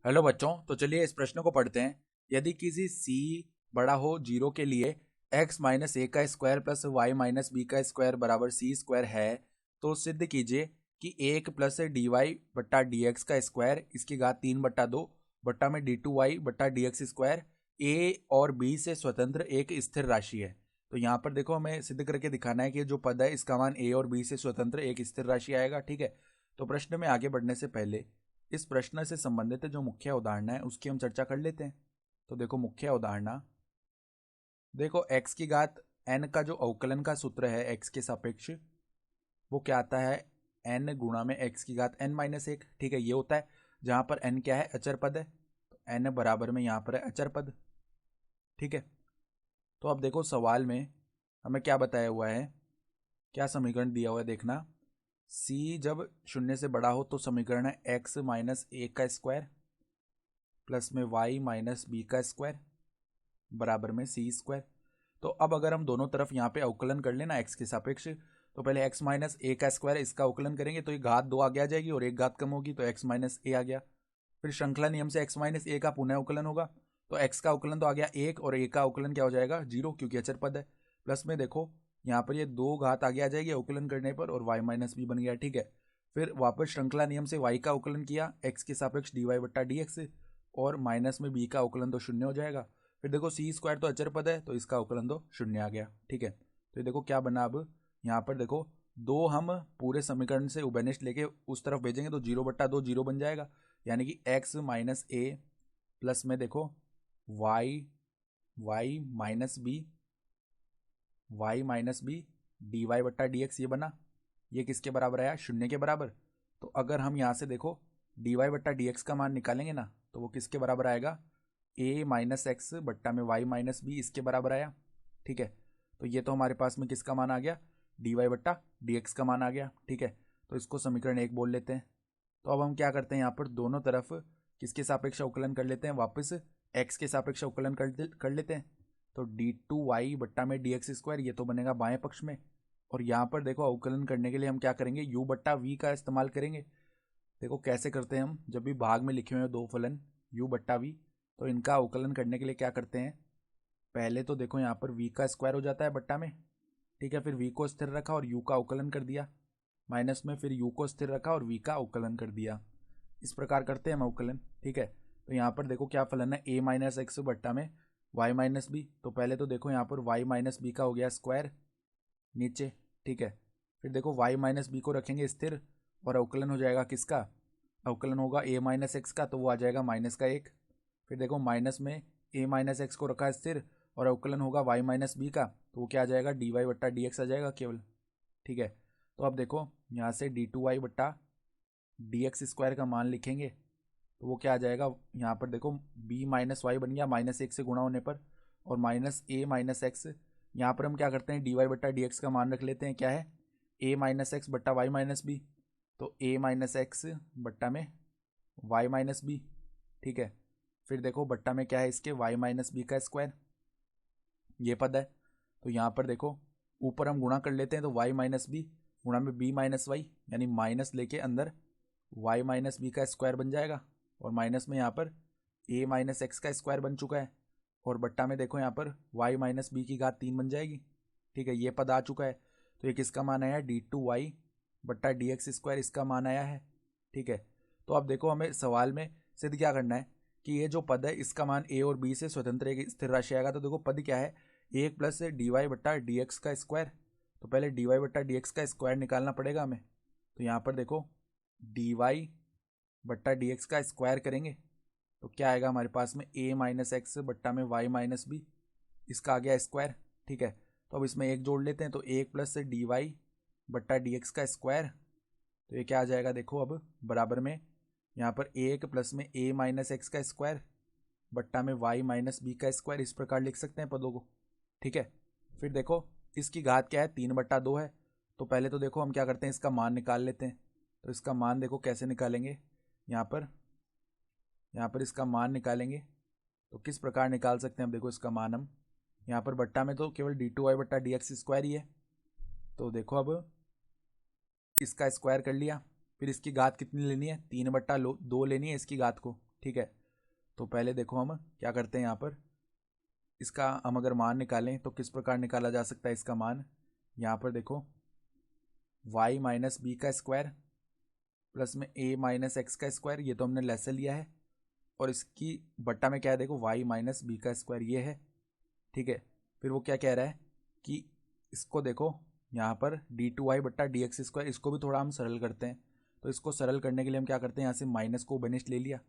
Hello बच्चों, तो चलिए इस प्रश्न को पढ़ते हैं। यदि किसी c बड़ा हो 0 के लिए x माइनस ए का square plus Y minus b का स्क्वायर बराबर सी स्क्वायर है, तो सिद्ध कीजिए कि 1 प्लस डी वाई बट्टा डी एक्स का स्क्वायर इसकी घात 3/2 बट्टा में डी टू वाई बट्टा डी एक्स स्क्वायर ए और बी से स्वतंत्र एक स्थिर राशि है। तो यहाँ पर देखो, हमें सिद्ध करके दिखाना है कि जो पद है इसका मान ए और बी से स्वतंत्र एक स्थिर राशि आएगा। ठीक है, तो प्रश्न में आगे बढ़ने से पहले इस प्रश्न से संबंधित जो मुख्य उदाहरण है उसकी हम चर्चा कर लेते हैं। तो देखो, मुख्य उदाहरण देखो, x की घात n का जो अवकलन का सूत्र है x के सापेक्ष, वो क्या आता है, n गुणा में x की घात n-1। ठीक है, ये होता है जहां पर n क्या है, अचर पद है, तो n बराबर में यहाँ पर है अचर पद। ठीक है, तो अब देखो सवाल में हमें क्या बताया हुआ है, क्या समीकरण दिया हुआ है देखना। c जब 0 से बड़ा हो तो समीकरण है x माइनस ए का स्क्वायर प्लस में y माइनस बी का स्क्वायर बराबर में सी स्क्वायर। तो अब अगर हम दोनों तरफ यहाँ पे अवकलन कर लेना x के सापेक्ष, तो पहले x माइनस ए का स्क्वायर इसका अवकलन करेंगे तो ये घात 2 आगे आ जाएगी और एक घात कम होगी तो x माइनस ए आ गया। फिर श्रृंखला नियम से x माइनस ए का पुनः अवकलन होगा, तो x का अवकलन तो आ गया 1 और a का अवकलन क्या हो जाएगा 0, क्योंकि अचर पद है। प्लस में देखो यहाँ पर ये 2 घात आगे आ जाएगी अवकलन करने पर और y माइनस बी बन गया। ठीक है, फिर वापस श्रृंखला नियम से y का अवकलन किया x के सापेक्ष डी वाई बट्टा डी एक्स, और माइनस में b का अवकलन तो 0 हो जाएगा। फिर देखो सी स्क्वायर तो अचर पद है तो इसका अवकलन तो 0 आ गया। ठीक है, तो ये देखो क्या बना, अब यहाँ पर देखो 2 हम पूरे समीकरण से उभयनिष्ठ लेके उस तरफ भेजेंगे तो 0/2 0 बन जाएगा, यानी कि x माइनस ए प्लस में देखो y minus b d y बट्टा डी एक्स, ये बना। ये किसके बराबर आया, 0 के बराबर। तो अगर हम यहाँ से देखो डी वाई बट्टा डी एक्स का मान निकालेंगे ना, तो वो किसके बराबर आएगा, a माइनस एक्स बट्टा में y माइनस बी, इसके बराबर आया। ठीक है, तो ये तो हमारे पास में किसका मान आ गया, डी वाई बट्टा डी एक्स का मान आ गया। ठीक है, तो इसको समीकरण 1 बोल लेते हैं। तो अब हम क्या करते हैं, यहाँ पर दोनों तरफ किसके सापेक्ष अवकलन कर लेते हैं, वापस x के सापेक्ष अवकलन कर लेते हैं। तो डी टू वाई बट्टा में डी एक्स स्क्वायर, ये तो बनेगा बाएं पक्ष में, और यहाँ पर देखो अवकलन करने के लिए हम क्या करेंगे, u बट्टा वी का इस्तेमाल करेंगे। देखो कैसे करते हैं हम, जब भी भाग में लिखे हुए हैं दो फलन u बट्टा वी, तो इनका अवकलन करने के लिए क्या करते हैं, पहले तो देखो यहाँ पर v का स्क्वायर हो जाता है बट्टा में। ठीक है, फिर v को स्थिर रखा और u का अवकलन कर दिया, माइनस में फिर u को स्थिर रखा और v का अवकलन कर दिया। इस प्रकार करते हैं हम अवकलन। ठीक है, तो यहाँ पर देखो क्या फलन है, a माइनस एक्स बट्टा में y माइनस बी। तो पहले तो देखो यहाँ पर y माइनस बी का हो गया स्क्वायर नीचे। ठीक है, फिर देखो y माइनस बी को रखेंगे स्थिर और अवकलन हो जाएगा किसका, अवकलन होगा a माइनस एक्स का, तो वो आ जाएगा -1। फिर देखो माइनस में a माइनस एक्स को रखा स्थिर और अवकलन होगा y माइनस बी का, तो वो क्या आ जाएगा, डी वाई बट्टा डी एक्स आ जाएगा केवल। ठीक है, तो अब देखो यहाँ से डी टू वाई बट्टा डी एक्स स्क्वायर का मान लिखेंगे तो वो क्या आ जाएगा, यहाँ पर देखो b माइनस वाई बन गया -1 से गुणा होने पर, और माइनस ए माइनस एक्स। यहाँ पर हम क्या करते हैं, डी वाई बट्टा डी एक्स का मान रख लेते हैं, क्या है, a माइनस एक्स बट्टा वाई माइनस बी, तो a माइनस एक्स बट्टा में y माइनस बी। ठीक है, फिर देखो बट्टा में क्या है इसके, y माइनस बी का स्क्वायर, ये पद है। तो यहाँ पर देखो ऊपर हम गुणा कर लेते हैं, तो y माइनस बी गुणा में b माइनस वाई, यानी माइनस लेके अंदर y माइनस बी का स्क्वायर बन जाएगा, और माइनस में यहाँ पर a माइनस एक्स का स्क्वायर बन चुका है, और बट्टा में देखो यहाँ पर y माइनस बी की घात 3 बन जाएगी। ठीक है, ये पद आ चुका है, तो ये किसका मान आया, डी टू वाई बट्टा डी एक्स स्क्वायर, इसका मान आया है। ठीक है, तो अब देखो हमें सवाल में सिद्ध क्या करना है कि ये जो पद है इसका मान a और b से स्वतंत्र एक स्थिर राशि आएगा। तो देखो पद क्या है, 1 प्लस डी वाई बट्टा डी एक्स का स्क्वायर। तो पहले डी वाई बट्टा डी एक्स का स्क्वायर निकालना पड़ेगा हमें। तो यहाँ पर देखो डी वाई बट्टा डी एक्स का स्क्वायर करेंगे तो क्या आएगा हमारे पास में, a माइनस एक्स बट्टा में y माइनस बी, इसका आ गया स्क्वायर। ठीक है, तो अब इसमें एक जोड़ लेते हैं, तो 1 प्लस डी वाई बट्टा डी एक्स का स्क्वायर, तो ये क्या आ जाएगा, देखो अब बराबर में यहाँ पर 1 प्लस में a माइनस एक्स का स्क्वायर बट्टा में y माइनस बी का स्क्वायर, इस प्रकार लिख सकते हैं पदों को। ठीक है, फिर देखो इसकी घात क्या है, 3/2 है। तो पहले तो देखो हम क्या करते हैं, इसका मान निकाल लेते हैं। तो इसका मान देखो कैसे निकालेंगे, यहाँ पर इसका मान निकालेंगे तो किस प्रकार निकाल सकते हैं, अब देखो इसका मान हम यहाँ पर बट्टा में तो केवल डी टू वाई बट्टा डी एक्स स्क्वायर ही है, तो देखो अब इसका स्क्वायर कर लिया। फिर इसकी घात कितनी लेनी है, 3/2 लेनी है इसकी घात को। ठीक है। तो पहले देखो हम क्या करते हैं, यहाँ पर इसका हम अगर मान निकालें तो किस प्रकार निकाला जा सकता है इसका मान। यहाँ पर देखो y माइनस बी का स्क्वायर प्लस में a माइनस एक्स का स्क्वायर, ये तो हमने लेसे लिया है, और इसकी बट्टा में क्या है देखो y माइनस बी का स्क्वायर ये है, ठीक है। फिर वो क्या कह रहा है कि इसको देखो यहाँ पर d2y बट्टा डी एक्स स्क्वायर, इसको भी थोड़ा हम सरल करते हैं। तो इसको सरल करने के लिए हम क्या करते हैं, यहाँ से माइनस को बनिश ले लिया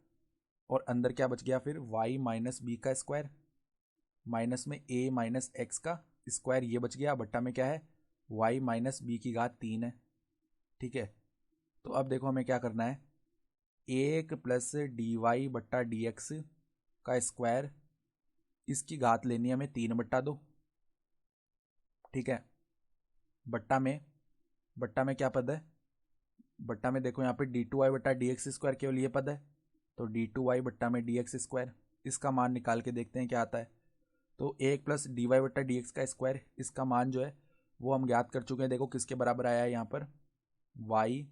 और अंदर क्या बच गया फिर y माइनस बी का स्क्वायर माइनस में a माइनस एक्स का स्क्वायर ये बच गया, बट्टा में क्या है y माइनस बी की घात 3 है, ठीक है। तो अब देखो हमें क्या करना है, 1 प्लस डी वाई बट्टा डी एक्स का स्क्वायर, इसकी घात लेनी है हमें 3/2, ठीक है। बट्टा में क्या पद है, बट्टा में देखो यहाँ पे d2y बट्टा डी एक्स स्क्वायर केवल ये पद है, तो d2y बट्टा में डी एक्स स्क्वायर, इसका मान निकाल के देखते हैं क्या आता है। तो 1 प्लस डी वाई बट्टा डी एक्स का स्क्वायर, इसका मान जो है वो हम ज्ञात कर चुके हैं। देखो किसके बराबर आया है यहाँ पर, y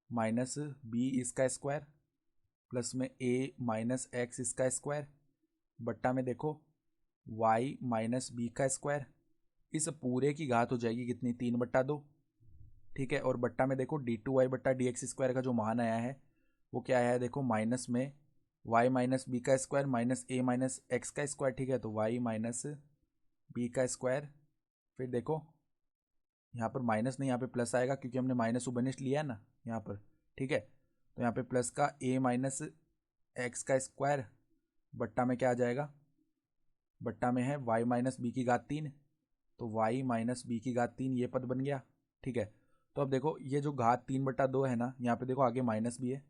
माइनस बी इसका स्क्वायर प्लस में a माइनस एक्स इसका स्क्वायर, बट्टा में देखो y माइनस बी का स्क्वायर, इस पूरे की घात हो जाएगी कितनी 3/2, ठीक है। और बट्टा में देखो d2y बट्टा डी एक्स स्क्वायर का जो मान आया है वो क्या आया है देखो, माइनस में y माइनस बी का square minus a minus x का स्क्वायर, ठीक है। तो y माइनस बी का स्क्वायर, फिर देखो यहाँ पर माइनस नहीं यहाँ पे प्लस आएगा क्योंकि हमने माइनस उबनिश लिया है ना यहाँ पर, ठीक है। तो यहाँ पे प्लस का a माइनस एक्स का स्क्वायर, बट्टा में क्या आ जाएगा, बट्टा में है y माइनस बी की घात 3, तो y माइनस बी की घात 3 ये पद बन गया, ठीक है। तो अब देखो ये जो घात 3/2 है ना, यहाँ पे देखो आगे माइनस भी है,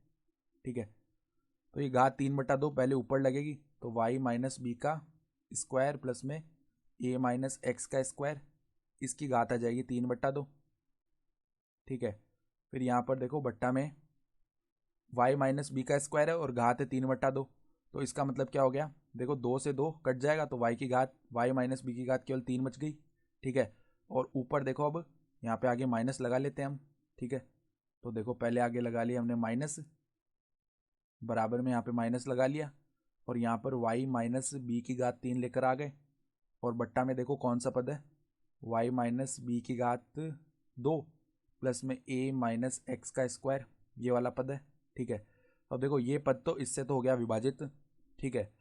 ठीक है। तो ये घात 3/2 पहले ऊपर लगेगी, तो y माइनस बी का स्क्वायर प्लस में a माइनस एक्स का स्क्वायर, इसकी घात आ जाएगी 3/2, ठीक है। फिर यहाँ पर देखो बट्टा में y माइनस बी का स्क्वायर है और घात है 3/2, तो इसका मतलब क्या हो गया देखो, 2 से 2 कट जाएगा, तो y की घात y माइनस बी की घात केवल 3 बच गई, ठीक है। और ऊपर देखो अब यहाँ पे आगे माइनस लगा लेते हैं हम, ठीक है। तो देखो पहले आगे लगा लिया हमने माइनस, बराबर में यहाँ पे माइनस लगा लिया, और यहाँ पर y माइनस बी की घात 3 लेकर आ गए, और बट्टा में देखो कौन सा पद है, y माइनस बी की घात 2 प्लस में a माइनस एक्स का स्क्वायर, ये वाला पद है, ठीक है। अब देखो ये पद तो इससे तो हो गया विभाजित, ठीक है।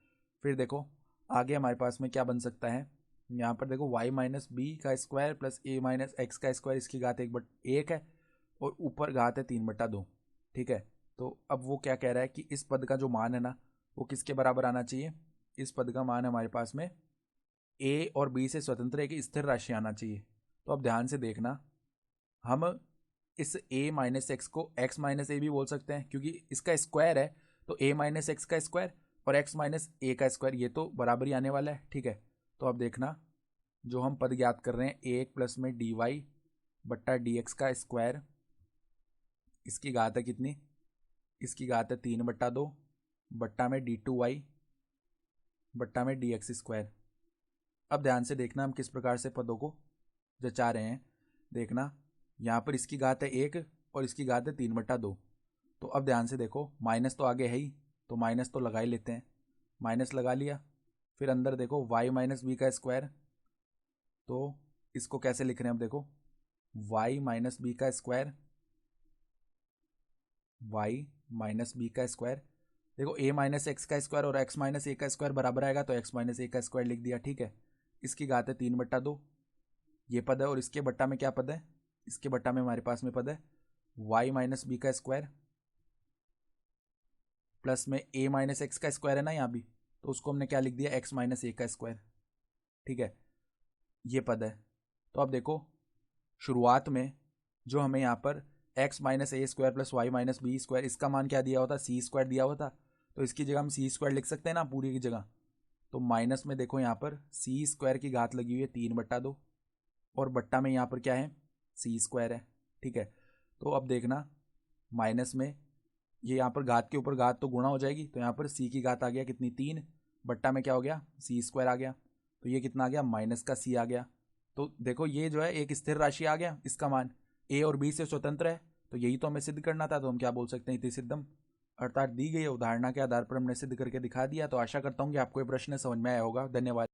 फिर देखो आगे हमारे पास में क्या बन सकता है, यहाँ पर देखो y माइनस बी का square plus a minus x का स्क्वायर, इसकी घात 1 है और ऊपर घात है 3/2, ठीक है। तो अब वो क्या कह रहा है कि इस पद का जो मान है ना वो किसके बराबर आना चाहिए, इस पद का मान हमारे पास में a और b से स्वतंत्र एक स्थिर राशि आना चाहिए। तो अब ध्यान से देखना, हम इस a माइनस एक्स को x माइनस ए भी बोल सकते हैं क्योंकि इसका स्क्वायर है, तो a माइनस एक्स का स्क्वायर और x माइनस ए का स्क्वायर ये तो बराबर ही आने वाला है, ठीक है। तो अब देखना जो हम पद ज्ञात कर रहे हैं 1 प्लस में डी वाई बट्टा डी एक्स का स्क्वायर, इसकी घात है कितनी, इसकी घात है 3/2, बट्टा में d2y बट्टा में डी एक्स स्क्वायर। अब ध्यान से देखना हम किस प्रकार से पदों को जचा रहे हैं, देखना यहाँ पर इसकी घात है 1 और इसकी घात है 3/2। तो अब ध्यान से देखो माइनस तो आगे है ही, तो माइनस तो लगा ही लेते हैं, माइनस लगा लिया। फिर अंदर देखो y माइनस बी का स्क्वायर, तो इसको कैसे लिख रहे हैं, अब देखो y माइनस बी का स्क्वायर, y माइनस बी का स्क्वायर, देखो a माइनस एक्स का स्क्वायर और x माइनस ए का स्क्वायर बराबर आएगा, तो x माइनस ए का स्क्वायर लिख दिया, ठीक है। इसकी घात है 3/2, ये पद है, और इसके बट्टा में क्या पद है, इसके बट्टा में हमारे पास में पद है y माइनस बी का स्क्वायर प्लस में a माइनस एक्स का स्क्वायर है ना यहाँ भी, तो उसको हमने क्या लिख दिया x माइनस ए का स्क्वायर, ठीक है, ये पद है। तो अब देखो शुरुआत में जो हमें यहाँ पर x minus A square plus Y minus B square, इसका मान क्या दिया होता, सी स्क्वायर दिया हुआ था, तो इसकी जगह हम सी स्क्वायर लिख सकते हैं ना पूरी की जगह। तो माइनस में देखो यहाँ पर सी स्क्वायर की घात लगी हुई है 3/2 और बट्टा में यहाँ पर क्या है सी स्क्वायर है, ठीक है। तो अब देखना माइनस में ये यहाँ पर घात के ऊपर घात तो गुणा हो जाएगी, तो यहाँ पर सी की घात आ गया कितनी 3, बट्टा में क्या हो गया सी स्क्वायर आ गया, तो ये कितना आ गया माइनस का सी आ गया। तो देखो ये जो है एक स्थिर राशि आ गया, इसका मान a और b से स्वतंत्र है, तो यही तो हमें सिद्ध करना था। तो हम क्या बोल सकते हैं, इति सिद्धम, अर्थात दी गई अवधारणा के आधार पर हमने सिद्ध करके दिखा दिया। तो आशा करता हूँ कि आपको ये प्रश्न समझ में आया होगा। धन्यवाद।